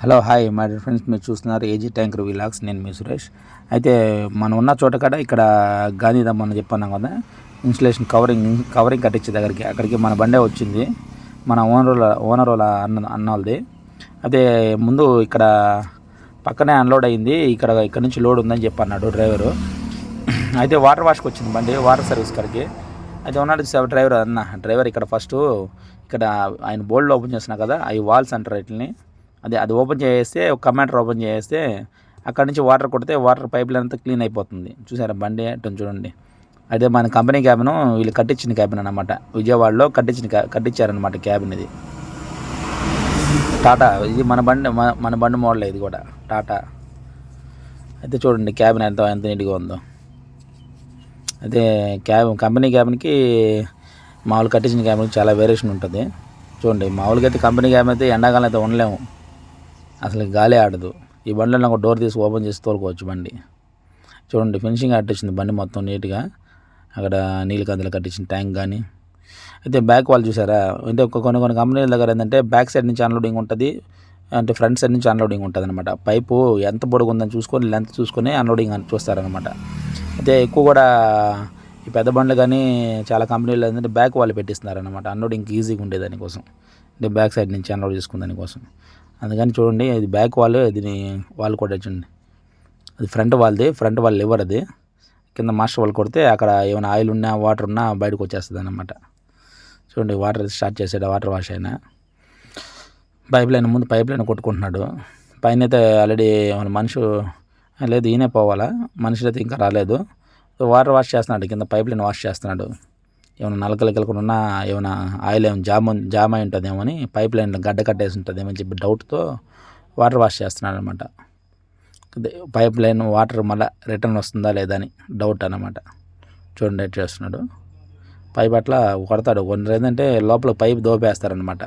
Hello hi my dear friends, మీరు చూస్తున్నారు AG tanker vlogs. నేను మీ సురేష్. అయితే మనం ఉన్న చోట కాడ ఇక్కడ గాంధీధామ్ అని చెప్పన్నాం కదా, ఇన్స్టలేషన్ కవరింగ్ కట్టించే అక్కడికి మన బండే వచ్చింది. మన ఓనర్ వాళ్ళ అన్న వాళ్ళది. అయితే ముందు ఇక్కడ పక్కనే అన్లోడ్ అయింది, ఇక్కడ నుంచి లోడ్ ఉందని చెప్పన్నాడు డ్రైవరు. అయితే వాటర్ వాష్కి వచ్చింది బండి, వాటర్ సర్వీస్ కాడికి. అయితే ఉన్నాడు డ్రైవర్ ఇక్కడ ఫస్ట్ ఇక్కడ ఆయన బోర్డులో ఓపెన్ చేస్తున్నా కదా, అవి వాల్స్ అంటారు వీటిని. అది ఓపెన్ చేస్తే, ఒక కమాండర్ ఓపెన్ చేస్తే అక్కడ నుంచి వాటర్ కొడితే వాటర్ పైప్ లైన్ అంతా క్లీన్ అయిపోతుంది. చూసారా బండి అటు చూడండి. అదే మన కంపెనీ క్యాబిన్, వీళ్ళు కట్టించిన క్యాబిన్ అనమాట. విజయవాడలో కట్టించారనమాట క్యాబిన్. ఇది టాటా, ఇది మన బండి మోడల్, ఇది కూడా టాటా. అయితే చూడండి క్యాబిన్ ఎంత నీట్గా ఉందో. అయితే కంపెనీ క్యాబిన్కి మామూలు కట్టించిన క్యాబిన్కి చాలా వేరియేషన్ ఉంటుంది. చూడండి, మామూలుగా అయితే కంపెనీ క్యాబిన్ అయితే ఎండాకాలం అయితే ఉండలేము, అసలు గాలి ఆడదు. ఈ బండిలో నాకు డోర్ తీసి ఓపెన్ చేసి తోలుకోవచ్చు బండి. చూడండి ఫినిషింగ్ కట్టించింది బండి మొత్తం నీట్గా. అక్కడ నీళ్ళు కందులు కట్టించిన ట్యాంక్ కానీ. అయితే బ్యాక్ వాల్ చూసారా, అంటే కొన్ని కంపెనీల దగ్గర ఏంటంటే బ్యాక్ సైడ్ నుంచి అన్లోడింగ్ ఉంటుంది, అంటే ఫ్రంట్ సైడ్ నుంచి అన్లోడింగ్ ఉంటుంది అనమాట. పైపు ఎంత పొడుగు ఉందని చూసుకొని లెంత్ చూసుకొని అన్లోడింగ్ అని చూస్తారనమాట. అయితే ఎక్కువ కూడా ఈ పెద్ద బండ్లు కానీ చాలా కంపెనీలు ఏంటంటే బ్యాక్ వాల్ పెట్టిస్తున్నారనమాట, అన్లోడింగ్కి ఈజీగా ఉండే దానికోసం, అంటే బ్యాక్ సైడ్ నుంచి అన్లోడ్ చేసుకునే దానికోసం. అందుకని చూడండి, ఇది బ్యాక్ వాల్, దీని వాల్ కూడా చూడండి, అది ఫ్రంట్ వాల్ లివర్. అది కింద మాస్టర్ వాల్ కొడితే అక్కడ ఏమైనా ఆయిల్ ఉన్నా వాటర్ ఉన్నా బయటకు వచ్చేస్తుంది అన్నమాట. చూడండి, వాటర్ స్టార్ట్ చేసాడు, వాటర్ వాష్ అయినా. పైప్ లైన్ కొట్టుకుంటున్నాడు. పైన అయితే ఆల్రెడీ మన మనిషి లేదు, ఈయనే పోవాలా, మనుషులు అయితే ఇంకా రాలేదు. వాటర్ వాష్ చేస్తున్నాడు, కింద పైప్ లైన్ వాష్ చేస్తున్నాడు. ఏమైనా నలకలు ఉన్నా, ఏమైనా ఆయిల్ జామ్ అయి ఉంటుందేమో అని, పైప్ లైన్లో గడ్డ కట్టేసి ఉంటుందేమో అని చెప్పి డౌట్తో వాటర్ వాష్ చేస్తున్నాడు అనమాట. పైప్ లైన్ వాటర్ మళ్ళీ రిటర్న్ వస్తుందా లేదా అని డౌట్ అనమాట. చూడండి ఎట్ చేస్తున్నాడు. పైప్ అట్లా కొడతాడు. కొన్ని ఏంటంటే లోపల పైప్ దోపేస్తారనమాట.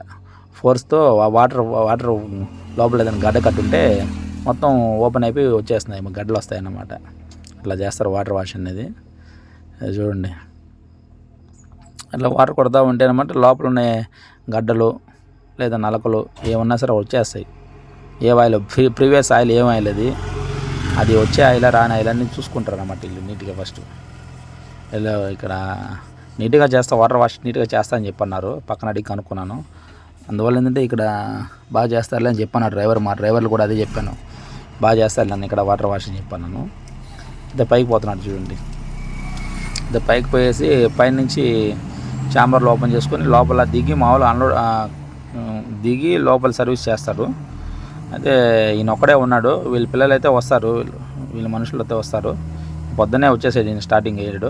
ఫోర్స్తో వాటర్ లోపల ఏదైనా గడ్డ కట్టుంటే మొత్తం ఓపెన్ అయిపోయి వచ్చేస్తున్నాయి, గడ్డలు వస్తాయి అన్నమాట. అట్లా చేస్తారు వాటర్ వాష్ అనేది. అది చూడండి, అట్లా వాటర్ కొడతా ఉంటే అనమాట లోపల ఉన్న గడ్డలు లేదా నలకలు ఏమన్నా సరే వచ్చేస్తాయి. ఏ ఆయిల్, ప్రీవియస్ ఆయిల్ ఏం ఆయిల్ అది వచ్చే ఆయిల్ రాని ఆయిల్ అన్నీ చూసుకుంటారు అన్నమాట వీళ్ళు నీట్గా. ఫస్ట్ ఇలా ఇక్కడ నీట్గా వాటర్ వాష్ నీట్గా చేస్తా అని చెప్పన్నారు. పక్కన అడిగి కనుక్కున్నాను. అందువల్ల ఏంటంటే ఇక్కడ బాగా చేస్తారులే అని చెప్పాను మా డ్రైవర్లు కూడా అదే చెప్పాను, బాగా చేస్తారు నన్ను ఇక్కడ వాటర్ వాష్ అని చెప్పాను. అయితే పైకి పోతున్నాడు చూడండి. అయితే పైకి పోయేసి పైనుంచి ఛాంబర్లు ఓపెన్ చేసుకొని లోపల దిగి మామూలు దిగి లోపల సర్వీస్ చేస్తారు. అయితే ఈయన ఒక్కడే ఉన్నాడు, వీళ్ళ పిల్లలు అయితే వస్తారు, వీళ్ళ మనుషులు అయితే వస్తారు. పొద్దున్నే వచ్చేసాడు ఈయన, స్టార్టింగ్ అయ్యాడు.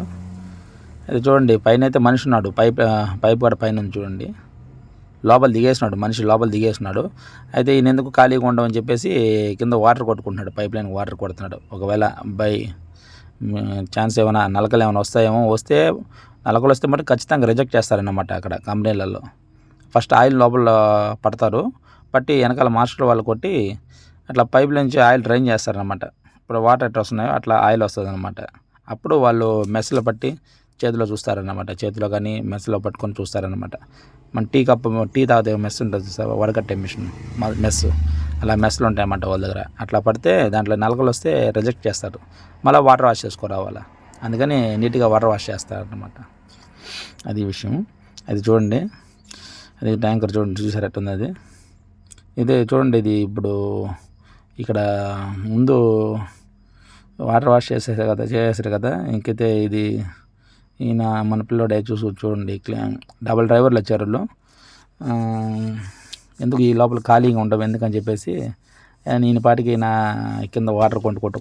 అయితే చూడండి, పైన అయితే మనిషి ఉన్నాడు, పైప్ కూడా పైన చూడండి, మనిషి లోపల దిగేస్తున్నాడు. అయితే ఈయన ఎందుకు ఖాళీగా ఉండమని చెప్పేసి కింద వాటర్ కొట్టుకుంటున్నాడు, పైప్ లైన్ వాటర్ కొడుతున్నాడు. ఒకవేళ ఛాన్స్ ఏమైనా నలకలు ఏమైనా వస్తే నలకలు వస్తే మరి ఖచ్చితంగా రిజెక్ట్ చేస్తారన్నమాట అక్కడ కంపెనీలలో. ఫస్ట్ ఆయిల్ లోపల పట్టి వెనకాల మాస్టర్ వాళ్ళు కొట్టి అట్లా పైప్ నుంచి ఆయిల్ డ్రైన్ చేస్తారనమాట. ఇప్పుడు వాటర్ ఎట్లా వస్తున్నాయో అట్లా ఆయిల్ వస్తుంది అనమాట. అప్పుడు వాళ్ళు మెస్లో పట్టి చేతిలో చూస్తారన్నమాట, చేతిలో కానీ మెస్లో పట్టుకొని చూస్తారనమాట. మన టీ తాగితే మెస్ ఉంటుంది సార్, వడకట్టే మెస్, అలా మెస్లు ఉంటాయన్నమాట వాళ్ళ దగ్గర. అట్లా పడితే దాంట్లో నలకలు వస్తే రిజెక్ట్ చేస్తారు, మళ్ళీ వాటర్ వాష్ చేసుకోరావాలా. అందుకని నీట్గా వాటర్ వాష్ చేస్తారనమాట. అది విషయం. అది చూడండి, అది ట్యాంకర్ చూడండి, చూసారట్టుంది అది. ఇదే చూడండి, ఇది ఇప్పుడు ఇక్కడ ముందు వాటర్ వాష్ చేసేసారు కదా, ఇంకైతే ఇది ఈయన మన పిల్లోడే చూడండి, డబుల్ డ్రైవర్లు వచ్చారు వాళ్ళు. ఎందుకు ఈ లోపల ఖాళీగా ఉండవు ఎందుకని చెప్పేసి ఈయన పాటికి ఈయన కింద వాటర్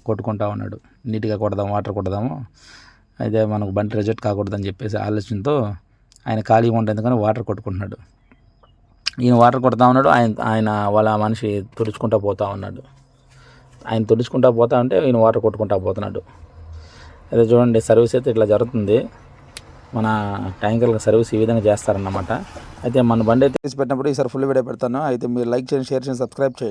కొట్టుకుంటా ఉన్నాడు. నీట్గా వాటర్ కొడదాము, అయితే మనకు బండి రిజెక్ట్ కాకూడదని చెప్పేసి ఆలోచనతో ఆయన ఖాళీగా ఉండేందుకని వాటర్ కొట్టుకుంటున్నాడు. ఈయన వాటర్ కొడతా ఉన్నాడు, ఆయన వాళ్ళ మనిషి తుడుచుకుంటూ పోతూ ఉన్నాడు. ఆయన తుడుచుకుంటూ పోతా ఉంటే ఈయన వాటర్ కొట్టుకుంటూ పోతున్నాడు. అదే చూడండి, సర్వీస్ అయితే ఇట్లా జరుగుతుంది. మన ట్యాంకర్ల సర్వీస్ ఈ విధంగా చేస్తారన్నమాట. అయితే మన బండి అయితే తీసి పెట్టినప్పుడు ఈసారి ఫుల్ వీడియో పెడతాను. అయితే మీరు లైక్ చేయండి, షేర్ చేయండి, సబ్స్క్రైబ్ చేయండి.